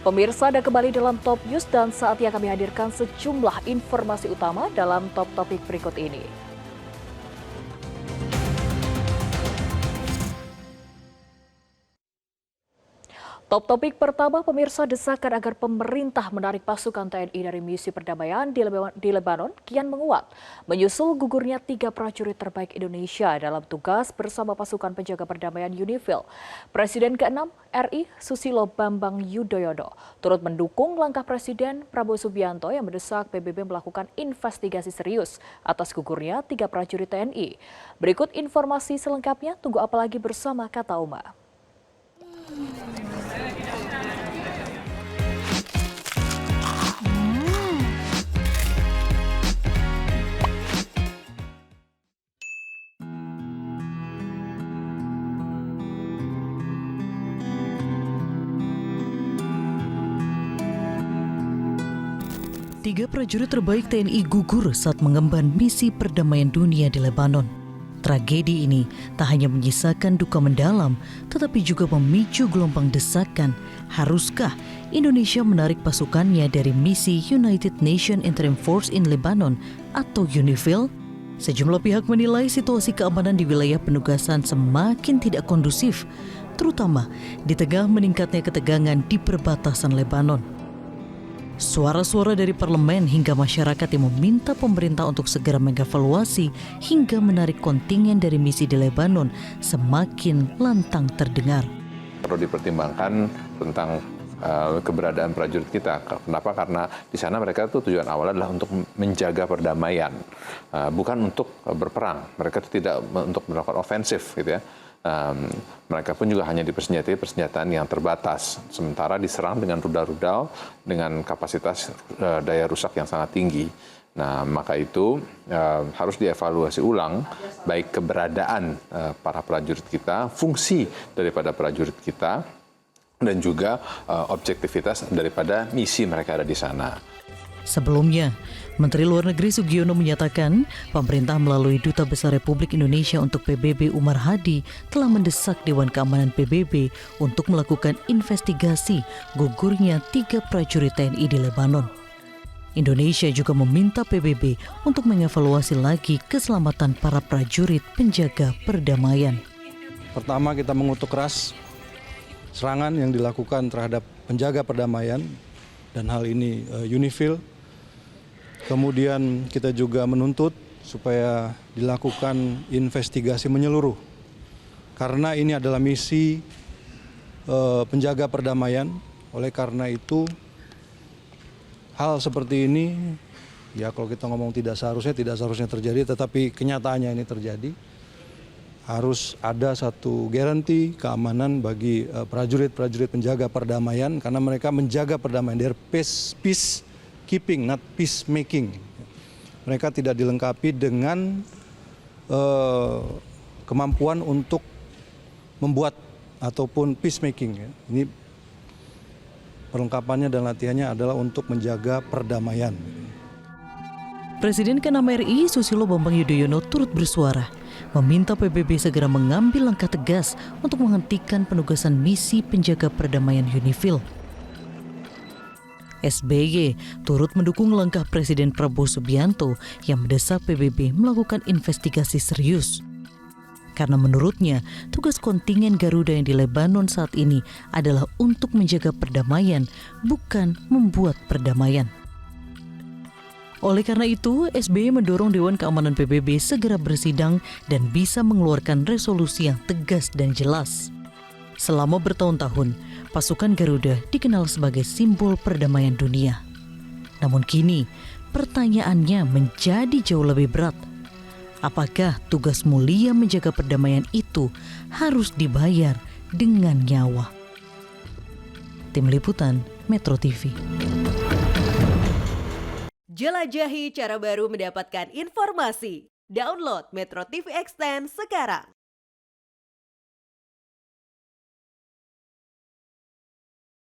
Pemirsa, ada kembali dalam Top News dan saatnya kami hadirkan sejumlah informasi utama dalam top topik berikut ini. Top topik pertama, pemirsa, desakan agar pemerintah menarik pasukan TNI dari misi perdamaian di Lebanon kian menguat. Menyusul gugurnya 3 prajurit terbaik Indonesia dalam tugas bersama pasukan penjaga perdamaian UNIFIL. Presiden ke-6 RI Susilo Bambang Yudhoyono turut mendukung langkah Presiden Prabowo Subianto yang mendesak PBB melakukan investigasi serius atas gugurnya 3 prajurit TNI. Berikut informasi selengkapnya, tunggu apa lagi bersama Kata Uma. Tiga prajurit terbaik TNI gugur saat mengemban misi perdamaian dunia di Lebanon. Tragedi ini tak hanya menyisakan duka mendalam, tetapi juga memicu gelombang desakan. Haruskah Indonesia menarik pasukannya dari misi United Nations Interim Force in Lebanon atau UNIFIL? Sejumlah pihak menilai situasi keamanan di wilayah penugasan semakin tidak kondusif, terutama di tengah meningkatnya ketegangan di perbatasan Lebanon. Suara-suara dari parlemen hingga masyarakat yang meminta pemerintah untuk segera mengevaluasi hingga menarik kontingen dari misi di Lebanon semakin lantang terdengar. Perlu dipertimbangkan tentang keberadaan prajurit kita. Kenapa? Karena di sana mereka tuh tujuan awal adalah untuk menjaga perdamaian, bukan untuk berperang. Mereka itu tidak untuk melakukan ofensif, gitu ya. Mereka pun juga hanya dipersenjatai persenjataan yang terbatas, sementara diserang dengan rudal-rudal dengan kapasitas daya rusak yang sangat tinggi. Nah, maka itu harus dievaluasi ulang baik keberadaan para prajurit kita, fungsi daripada prajurit kita, dan juga objektivitas daripada misi mereka ada di sana. Sebelumnya, Menteri Luar Negeri Sugiono menyatakan pemerintah melalui Duta Besar Republik Indonesia untuk PBB Umar Hadi telah mendesak Dewan Keamanan PBB untuk melakukan investigasi gugurnya 3 prajurit TNI di Lebanon. Indonesia juga meminta PBB untuk mengevaluasi lagi keselamatan para prajurit penjaga perdamaian. Pertama, kita mengutuk keras serangan yang dilakukan terhadap penjaga perdamaian dan hal ini UNIFIL. Kemudian kita juga menuntut supaya dilakukan investigasi menyeluruh. Karena ini adalah misi penjaga perdamaian. Oleh karena itu hal seperti ini, ya kalau kita ngomong tidak seharusnya terjadi, tetapi kenyataannya ini terjadi. Harus ada satu garansi keamanan bagi prajurit-prajurit penjaga perdamaian, karena mereka menjaga perdamaian. They're peacekeeping, not peacemaking. Mereka tidak dilengkapi dengan kemampuan untuk membuat ataupun peacemaking. Ini perlengkapannya dan latihannya adalah untuk menjaga perdamaian. Presiden ke-6 RI Susilo Bambang Yudhoyono turut bersuara, meminta PBB segera mengambil langkah tegas untuk menghentikan penugasan misi penjaga perdamaian UNIFIL. SBY turut mendukung langkah Presiden Prabowo Subianto yang mendesak PBB melakukan investigasi serius. Karena menurutnya, tugas kontingen Garuda yang di Lebanon saat ini adalah untuk menjaga perdamaian, bukan membuat perdamaian. Oleh karena itu, SBY mendorong Dewan Keamanan PBB segera bersidang dan bisa mengeluarkan resolusi yang tegas dan jelas. Selama bertahun-tahun, pasukan Garuda dikenal sebagai simbol perdamaian dunia. Namun kini, pertanyaannya menjadi jauh lebih berat. Apakah tugas mulia menjaga perdamaian itu harus dibayar dengan nyawa? Tim Liputan, Metro TV. Jelajahi cara baru mendapatkan informasi. Download Metro TV Extend sekarang.